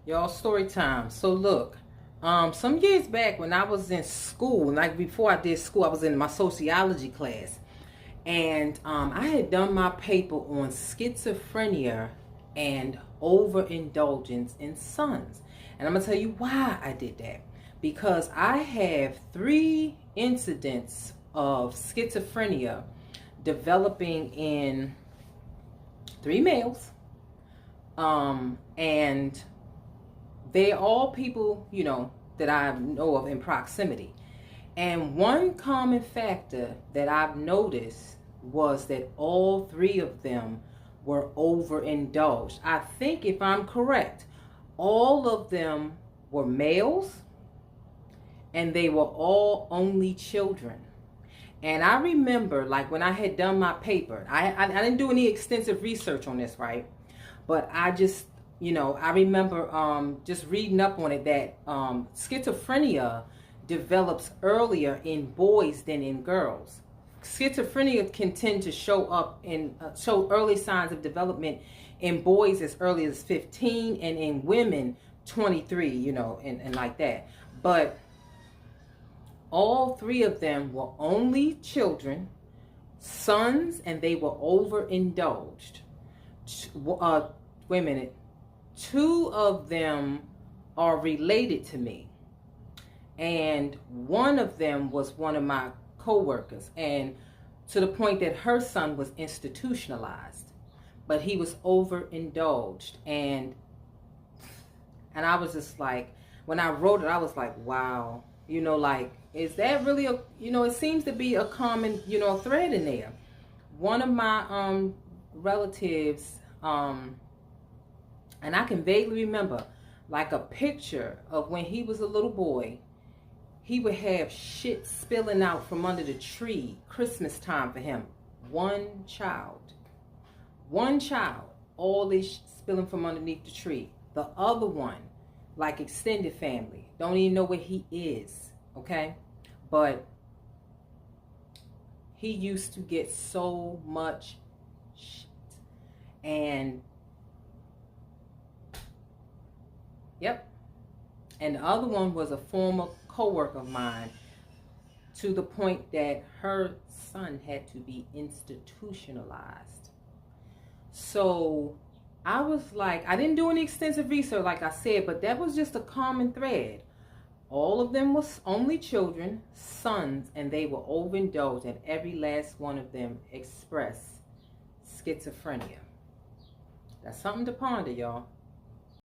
Y'all, story time. So look, some years back when I was in school, like before I did school, I was in my sociology class, and I had done my paper on schizophrenia and overindulgence in sons. And I'm gonna tell you why I did that. Because I have 3 incidents of schizophrenia developing in 3 males, and they're all people, that I know of in proximity. And one common factor that I've noticed was that all 3 of them were overindulged. I think, if I'm correct, all of them were males and they were all only children. And I remember, like, when I had done my paper, I didn't do any extensive research on this, right? But I just, I remember just reading up on it that schizophrenia develops earlier in boys than in girls. Schizophrenia can tend to show early signs of development in boys as early as 15 and in women 23, and like that. But all 3 of them were only children, sons, and they were overindulged. Wait a minute. 2 of them are related to me. And one of them was one of my co-workers, and to the point that her son was institutionalized, but he was overindulged. And I was just like, when I wrote it, I was like, wow, like, is that really it seems to be a common, thread in there. One of my relatives, and I can vaguely remember, like, a picture of when he was a little boy. He would have shit spilling out from under the tree Christmas time for him. One child, all this spilling from underneath the tree. The other one, like, extended family, don't even know where he is, okay? But he used to get so much shit. And, yep. And the other one was a former co-worker of mine, to the point that her son had to be institutionalized. So I was like, I didn't do any extensive research, like I said, but that was just a common thread. All of them was only children, sons, and they were overindulged, and every last one of them expressed schizophrenia. That's something to ponder, y'all.